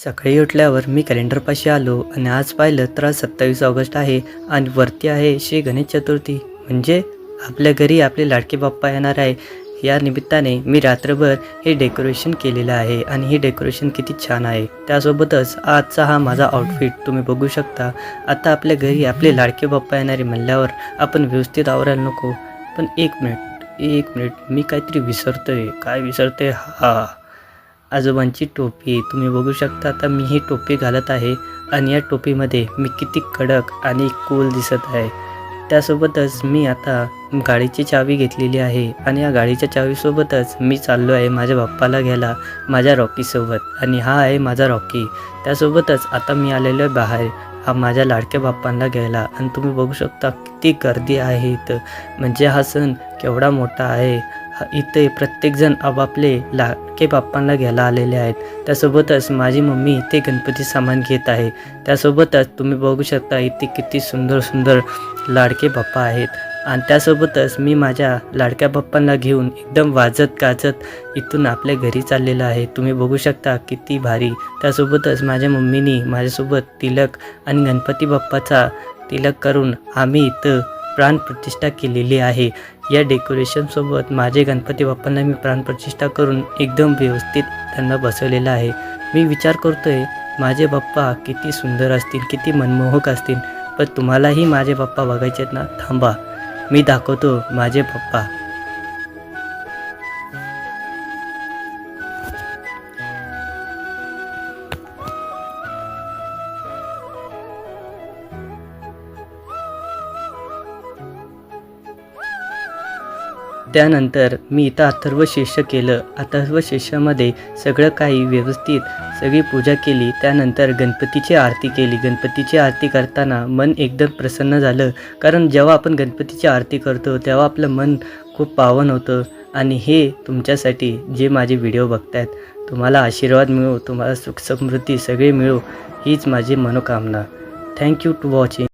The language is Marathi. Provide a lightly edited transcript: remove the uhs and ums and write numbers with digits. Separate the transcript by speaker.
Speaker 1: सकाळी उठल्यावर मी कॅलेंडरपाशी आलो आणि आज पाहिलं तर आज 27 ऑगस्ट आहे आणि वरती आहे श्री गणेश चतुर्थी. म्हणजे आपल्या घरी आपले लाडके बाप्पा येणार आहे. या निमित्ताने मी रात्रभर हे डेकोरेशन केलेलं आहे आणि हे डेकोरेशन किती छान आहे. त्यासोबतच आजचा हा माझा आउटफिट तुम्ही बघू शकता. आता आपल्या घरी आपले लाडके बाप्पा येणारे म्हणल्यावर आपण व्यवस्थित आवरायला नको. पण एक मिनिट मी काहीतरी विसरतोय. काय विसरतोय? हा, आजोबांची टोपी तुम्ही बघू शकता. आता मी ही टोपी घालत आहे आणि या टोपीमध्ये मी किती कडक आणि कूल दिसत आहे. त्यासोबतच मी आता गाडीची चावी घेतलेली आहे आणि या गाडीच्या चावीसोबतच मी चाललो आहे माझ्या बाप्पाला घ्यायला माझ्या रॉकीसोबत. आणि हा आहे माझा रॉकी. त्यासोबतच आता मी आलेलो आहे बाहेर माझ्या लाडक्या बाप्पांना घ्यायला. आणि तुम्ही बघू शकता किती गर्दी आहे इथं. म्हणजे हा सण केवढा मोठा आहे. इथे प्रत्येकजण आपापले लाडके बाप्पांना घ्यायला आलेले आहेत. त्यासोबतच माझी मम्मी इथे गणपती सामान घेत आहे. त्यासोबतच तुम्ही बघू शकता इथे किती सुंदर लाडके बाप्पा आहेत. आणि त्यासोबतच मी माझ्या लाडक्या बाप्पांना घेऊन एकदम वाजत गाजत इथून आपल्या घरी चाललेलं आहे. तुम्ही बघू शकता किती भारी. त्यासोबतच माझ्या मम्मीनी माझ्यासोबत तिलक आणि गणपती बाप्पाचा तिलक करून आम्ही इथं प्राणप्रतिष्ठा केलेली आहे. या डेकोरेशनसोबत माझे गणपती बाप्पांना मी प्राणप्रतिष्ठा करून एकदम व्यवस्थित त्यांना बसवलेलं आहे. मी विचार करतोय माझे बाप्पा किती सुंदर असतील, किती मनमोहक असतील. पण तुम्हालाही माझे बाप्पा बघायचे आहेत ना? थांबा, मी दाखवतो माझे बाप्पा. त्यानंतर मी इथं अथर्वशीर्ष केलं. अथर्वशीर्षामध्ये सगळं काही व्यवस्थित सगळी पूजा केली. त्यानंतर गणपतीची आरती केली. गणपतीची आरती करताना मन एकदम प्रसन्न झालं. कारण जेव्हा आपण गणपतीची आरती करतो तेव्हा आपलं मन खूप पावन होतं. आणि हे तुमच्यासाठी जे माझे व्हिडिओ बघतायत, तुम्हाला आशीर्वाद मिळो, तुम्हाला सुख समृद्धी सगळे मिळो, हीच माझी मनोकामना. Thank you to watching.